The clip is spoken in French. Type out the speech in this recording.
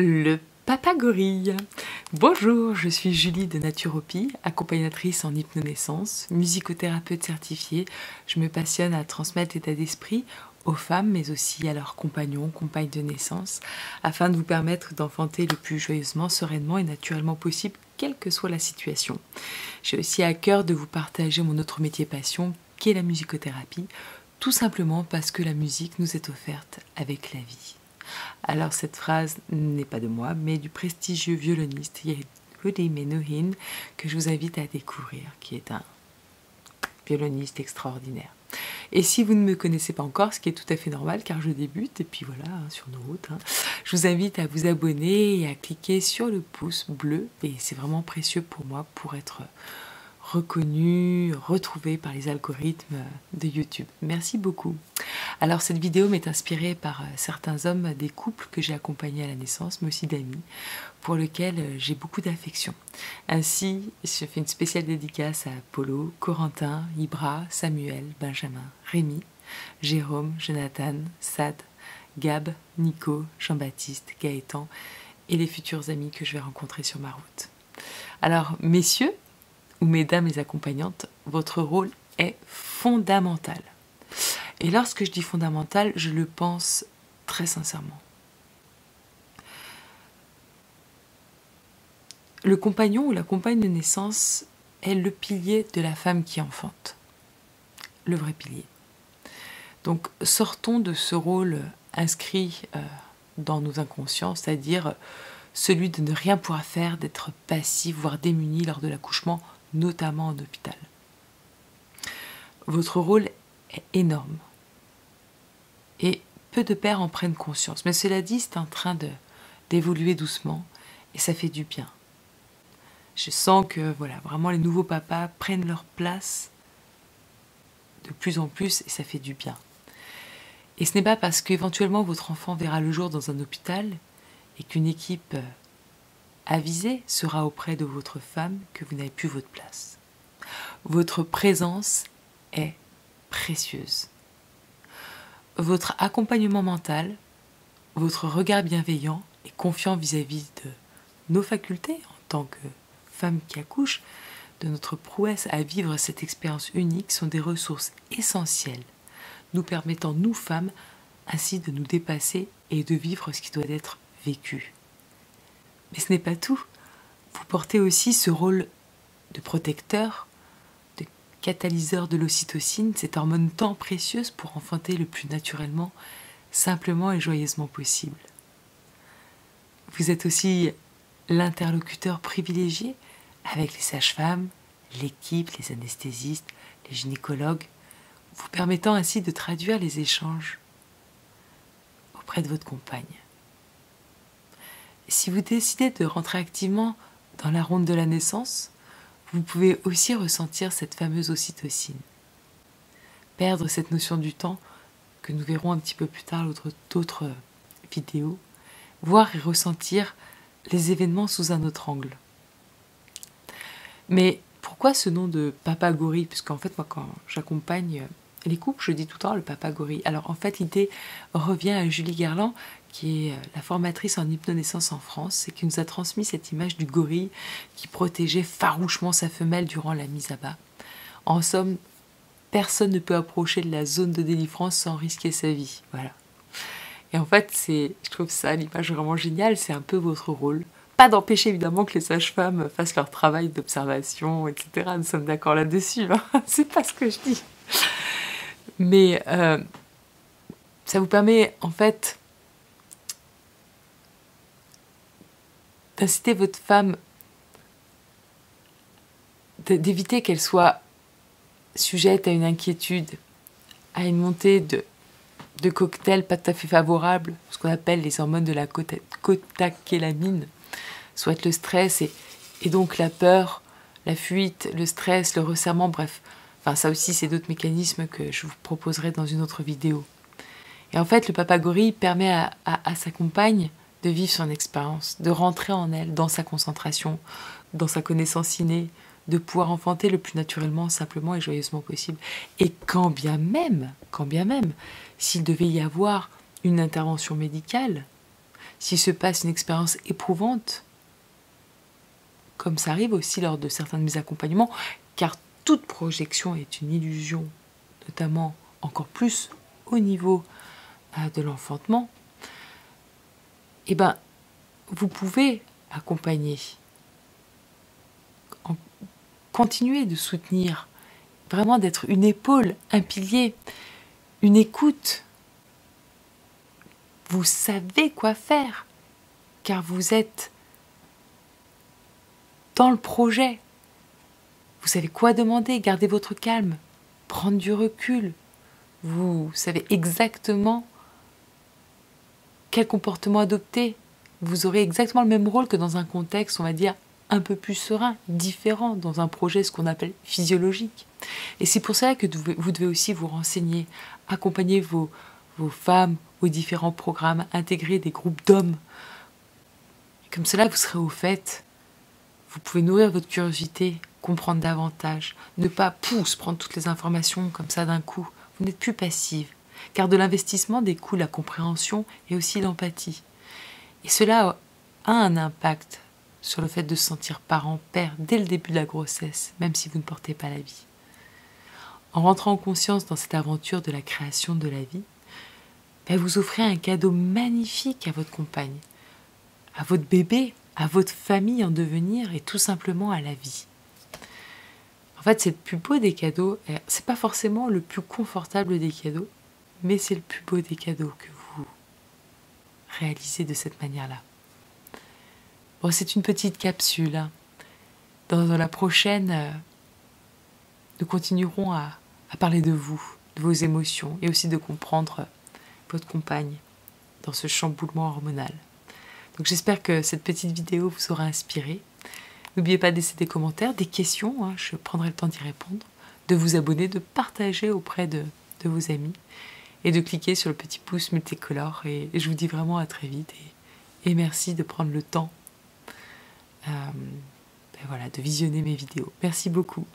Le papa gorille. Bonjour, je suis Julie de Naturopie, accompagnatrice en hypnonaissance, musicothérapeute certifiée. Je me passionne à transmettre l'état d'esprit aux femmes, mais aussi à leurs compagnons, compagnes de naissance, afin de vous permettre d'enfanter le plus joyeusement, sereinement et naturellement possible, quelle que soit la situation. J'ai aussi à cœur de vous partager mon autre métier passion, qui est la musicothérapie, tout simplement parce que la musique nous est offerte avec la vie. Alors cette phrase n'est pas de moi, mais du prestigieux violoniste Yehudi Menuhin, que je vous invite à découvrir, qui est un violoniste extraordinaire. Et si vous ne me connaissez pas encore, ce qui est tout à fait normal car je débute, et puis voilà, sur nos routes, je vous invite à vous abonner et à cliquer sur le pouce bleu, et c'est vraiment précieux pour moi pour être reconnu, retrouvé par les algorithmes de YouTube. Merci beaucoup. Alors cette vidéo m'est inspirée par certains hommes des couples que j'ai accompagnés à la naissance, mais aussi d'amis, pour lesquels j'ai beaucoup d'affection. Ainsi, je fais une spéciale dédicace à Polo, Corentin, Ibra, Samuel, Benjamin, Rémi, Jérôme, Jonathan, Sad, Gab, Nico, Jean-Baptiste, Gaëtan et les futurs amis que je vais rencontrer sur ma route. Alors, messieurs, ou mesdames les accompagnantes, votre rôle est fondamental. Et lorsque je dis fondamental, je le pense très sincèrement. Le compagnon ou la compagne de naissance est le pilier de la femme qui enfante. Le vrai pilier. Donc sortons de ce rôle inscrit dans nos inconscients, c'est-à-dire celui de ne rien pouvoir faire, d'être passif, voire démuni lors de l'accouchement, notamment en hôpital. Votre rôle est énorme. Et peu de pères en prennent conscience. Mais cela dit, c'est en train d'évoluer doucement et ça fait du bien. Je sens que voilà, vraiment les nouveaux papas prennent leur place de plus en plus et ça fait du bien. Et ce n'est pas parce qu'éventuellement votre enfant verra le jour dans un hôpital et qu'une équipe avisée sera auprès de votre femme que vous n'avez plus votre place. Votre présence est précieuse. Votre accompagnement mental, votre regard bienveillant et confiant vis-à-vis de nos facultés en tant que femme qui accouche, de notre prouesse à vivre cette expérience unique sont des ressources essentielles, nous permettant, nous femmes, ainsi de nous dépasser et de vivre ce qui doit être vécu. Mais ce n'est pas tout. Vous portez aussi ce rôle de protecteur, de catalyseur de l'ocytocine, cette hormone tant précieuse pour enfanter le plus naturellement, simplement et joyeusement possible. Vous êtes aussi l'interlocuteur privilégié avec les sages-femmes, l'équipe, les anesthésistes, les gynécologues, vous permettant ainsi de traduire les échanges auprès de votre compagne. Si vous décidez de rentrer activement dans la ronde de la naissance, vous pouvez aussi ressentir cette fameuse ocytocine. Perdre cette notion du temps, que nous verrons un petit peu plus tard lors d'autres vidéos, voir et ressentir les événements sous un autre angle. Mais pourquoi ce nom de papa gorille? Puisqu'en fait, moi, quand j'accompagne les couples, je dis tout le temps le papa gorille. Alors en fait, l'idée revient à Julie Garland, qui est la formatrice en hypnonaissance en France et qui nous a transmis cette image du gorille qui protégeait farouchement sa femelle durant la mise à bas. En somme, personne ne peut approcher de la zone de délivrance sans risquer sa vie. Voilà. Et en fait, je trouve ça l'image vraiment géniale, c'est un peu votre rôle. Pas d'empêcher évidemment que les sages-femmes fassent leur travail d'observation, etc. Nous sommes d'accord là-dessus, hein. C'est pas ce que je dis. Mais ça vous permet en fait d'inciter votre femme, d'éviter qu'elle soit sujette à une inquiétude, à une montée de cocktails pas tout à fait favorables, ce qu'on appelle les hormones de la cotachélamine, soit le stress et donc la peur, la fuite, le stress, le resserrement, bref. Enfin, ça aussi, c'est d'autres mécanismes que je vous proposerai dans une autre vidéo. Et en fait, le papa gorille permet à sa compagne de vivre son expérience, de rentrer en elle, dans sa concentration, dans sa connaissance innée, de pouvoir enfanter le plus naturellement, simplement et joyeusement possible. Et quand bien même, s'il devait y avoir une intervention médicale, s'il se passe une expérience éprouvante, comme ça arrive aussi lors de certains de mes accompagnements, car toute projection est une illusion, notamment encore plus au niveau de l'enfantement, eh ben, vous pouvez accompagner, continuer de soutenir, vraiment d'être une épaule, un pilier, une écoute. Vous savez quoi faire, car vous êtes dans le projet. Vous savez quoi demander, gardez votre calme, prendre du recul. Vous savez exactement quel comportement adopter. Vous aurez exactement le même rôle que dans un contexte, on va dire, un peu plus serein, différent, dans un projet, ce qu'on appelle physiologique. Et c'est pour cela que vous devez aussi vous renseigner, accompagner vos femmes aux différents programmes, intégrer des groupes d'hommes. Comme cela, vous serez au fait. Vous pouvez nourrir votre curiosité, comprendre davantage, ne pas prendre toutes les informations comme ça d'un coup. Vous n'êtes plus passive, car de l'investissement découle la compréhension et aussi l'empathie. Et cela a un impact sur le fait de se sentir parent, père, dès le début de la grossesse, même si vous ne portez pas la vie. En rentrant en conscience dans cette aventure de la création de la vie, vous offrez un cadeau magnifique à votre compagne, à votre bébé, à votre famille en devenir et tout simplement à la vie. En fait, c'est le plus beau des cadeaux. C'est pas forcément le plus confortable des cadeaux, mais c'est le plus beau des cadeaux que vous réalisez de cette manière-là. Bon, c'est une petite capsule. Hein. Dans la prochaine, nous continuerons à parler de vous, de vos émotions et aussi de comprendre votre compagne dans ce chamboulement hormonal. Donc j'espère que cette petite vidéo vous aura inspiré. N'oubliez pas de laisser des commentaires, des questions, hein, je prendrai le temps d'y répondre, de vous abonner, de partager auprès de vos amis et de cliquer sur le petit pouce multicolore. Et je vous dis vraiment à très vite et merci de prendre le temps de visionner mes vidéos. Merci beaucoup.